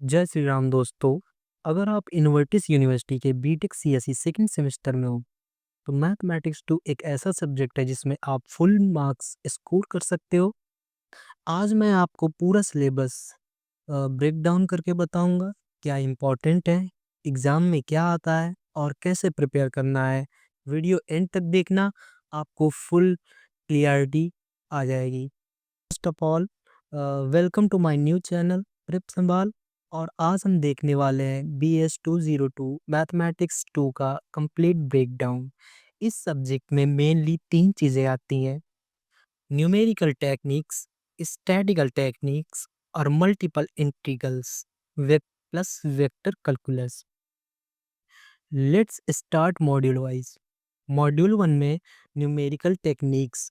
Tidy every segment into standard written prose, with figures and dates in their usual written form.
जय श्री राम दोस्तों। अगर आप इनवर्टिस यूनिवर्सिटी के बीटेक सीएसई सेकंड सेमेस्टर में हो तो मैथमेटिक्स 2 एक ऐसा सब्जेक्ट है जिसमें आप फुल मार्क्स स्कोर कर सकते हो। आज मैं आपको पूरा सिलेबस ब्रेक डाउन करके बताऊंगा क्या इम्पोर्टेंट है, एग्ज़ाम में क्या आता है और कैसे प्रिपेयर करना है। वीडियो एंड तक देखना, आपको फुल क्लियरिटी आ जाएगी। First of all, welcome to my new channel prep Sambhal. और आज हम देखने वाले हैं BS 202 मैथमेटिक्स 2 का कंप्लीट ब्रेकडाउन। इस सब्जेक्ट में मेनली 3 चीज़ें आती हैं: न्यूमेरिकल टेक्निक्स, स्टैटिकल टेक्निक्स और multiple integrals plus vector calculus. Let's start module wise. Module 1 में न्यूमेरिकल टेक्निक्स।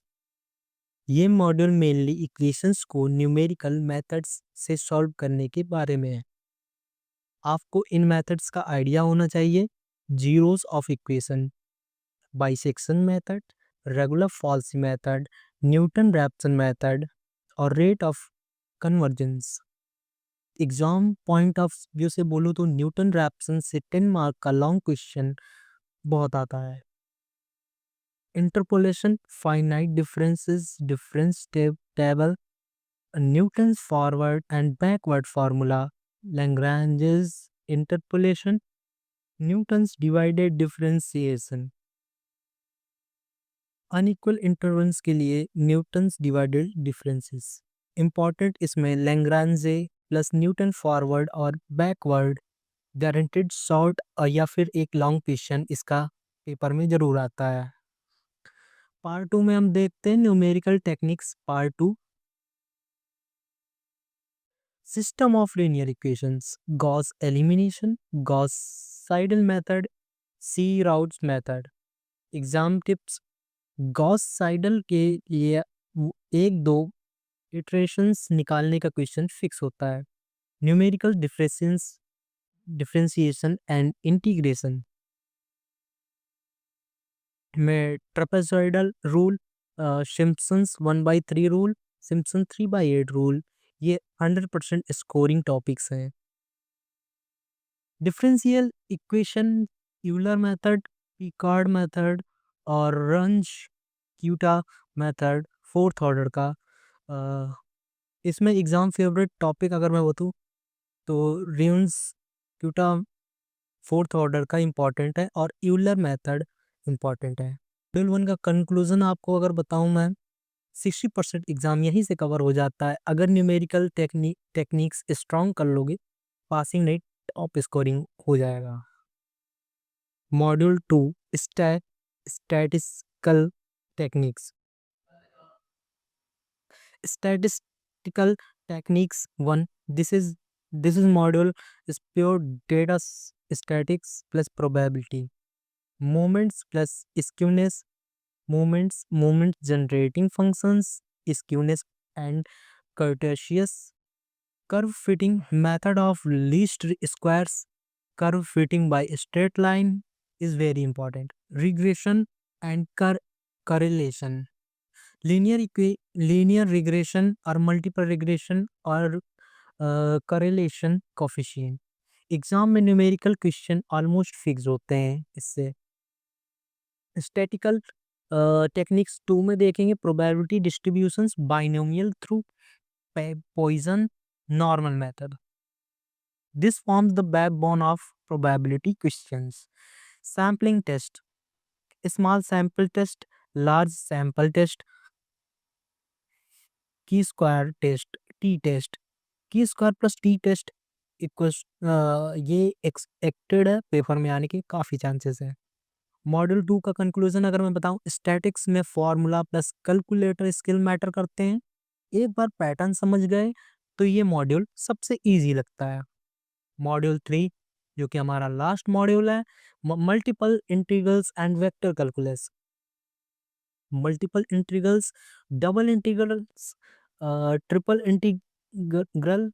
ये मॉड्यूल मेनली इक्वेशंस को न्यूमेरिकल मेथड्स से सॉल्व करने के बारे में है। आपको इन मेथड्स का आइडिया होना चाहिए: zeros of equation, bisection method, regular false method, Newton Raphson method और rate of convergence. Exam point of view से बोलूँ तो न्यूटन रैप्सन से 10 मार्क का लॉन्ग क्वेश्चन बहुत आता है। Interpolation, finite differences, difference table, Newton's forward and backward formula, Lagrange's interpolation, Newton's divided differentiation। Unequal intervals के लिए न्यूटन्स डिवाइडेड डिफरेंसेस इंपॉर्टेंट। इसमें लैग्रांजे प्लस न्यूटन फॉरवर्ड और बैकवर्ड गारंटेड शॉर्ट या फिर एक लॉन्ग क्वेश्चन इसका पेपर में जरूर आता है। पार्ट 2 में हम देखते हैं numerical techniques part 2। System of linear equations, Gauss elimination, Gauss Seidel method, C routes method। Exam tips: Gauss Seidel के लिए एक दो इटरेशंस निकालने का क्वेश्चन फिक्स होता है। न्यूमेरिकल डिफरेंशिएशन एंड इंटीग्रेशन में trapezoidal rule, Simpson's 1/3 rule, Simpson 3/8 rule, ये 100% स्कोरिंग टॉपिक्स हैं। Differential equation, Euler method, Picard method और Runge Quetta method fourth order का। अ, इसमें एग्जाम फेवरेट टॉपिक अगर मैं बताऊँ तो रियून्स क्यूटा फोर्थ ऑर्डर का इम्पॉर्टेंट है और यूलर मेथड इम्पॉर्टेंट है। मॉड्यूल 1 का कंक्लूजन आपको अगर बताऊँ मैं, 60% एग्जाम यहीं से कवर हो जाता है। अगर न्यूमेरिकल टेक्निक्स स्ट्रॉन्ग कर लोगे, पासिंग रेट टॉप स्कोरिंग हो जाएगा। Module 2 statistical techniques. Statistical techniques 1, this is module is pure data statics plus probability, moments plus skewness, moment generating functions, skewness and Cartesius, curve fitting, method of least squares, curve fitting by straight line is very important, regression and correlation, linear regression और multiple regression और correlation coefficient. Exam में numerical question almost fix होते हैं इससे। Statistical techniques 2 में देखेंगे probability distributions, binomial through, Poisson, normal method. This forms the backbone of probability questions. Sampling test, small sample test, large sample test, chi square test, T test. Chi square plus T test equals ये expected है, paper में आने के काफ़ी chances है। Module 2 का conclusion अगर मैं बताऊं, स्टैटिक्स में formula plus calculator skill matter करते हैं। एक बार पैटर्न समझ गए तो ये मॉड्यूल सबसे इजी लगता है। मॉड्यूल 3 जो कि हमारा लास्ट मॉड्यूल है, multiple integrals and vector calculus. Multiple integrals, double integrals, triple integral,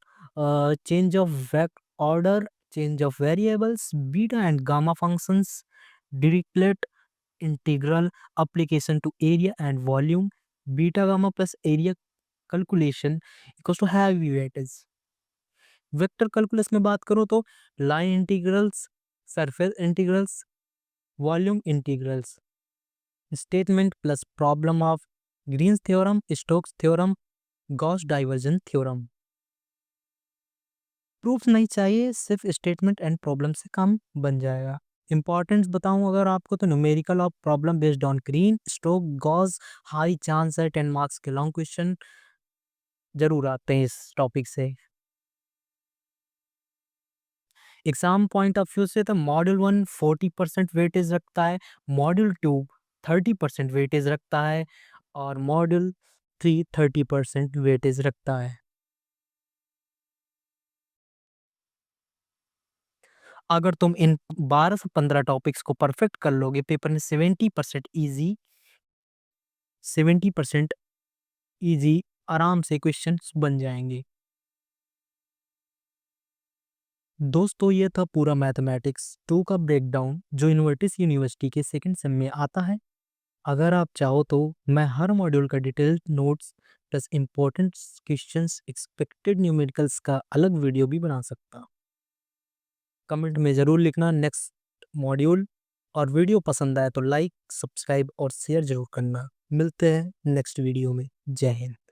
change of order, change of variables, beta and gamma functions, Dirichlet integral, application to area and volume, beta gamma plus area calculation equals to heavy weightage, vector calculus में बात करूँ तो line integrals, surface integrals, volume integrals, statement plus problem of greens theorem, Stokes theorem, Gauss diversion theorem. Proof नहीं चाहिए, सिर्फ statement and problem से काम बन जाएगा। इंपॉर्टेंस बताऊं अगर आपको तो न्यूमेरिकल और problem based on Green, Stokes, Gauss, high chance है 10 मार्क्स के लॉन्ग क्वेश्चन जरूर आते हैं इस टॉपिक से। एग्जाम पॉइंट ऑफ व्यू से तो मॉड्यूल 1 40% वेटेज रखता है, मॉड्यूल 2 30% वेटेज रखता है और मॉड्यूल 3 30% वेटेज रखता है। अगर तुम इन 12 से 15 टॉपिक्स को परफेक्ट कर लोगे, पेपर में 70% इजी आराम से क्वेश्चंस बन जाएंगे। दोस्तों ये था पूरा मैथमेटिक्स 2 का ब्रेकडाउन जो इनवर्टिस यूनिवर्सिटी के सेकंड सेम में आता है। अगर आप चाहो तो मैं हर मॉड्यूल का detailed notes plus important questions, expected numericals का अलग वीडियो भी बना सकता। कमेंट में ज़रूर लिखना नेक्स्ट मॉड्यूल, और वीडियो पसंद आए तो लाइक, सब्सक्राइब और शेयर जरूर करना। मिलते हैं नेक्स्ट वीडियो में। जय हिंद।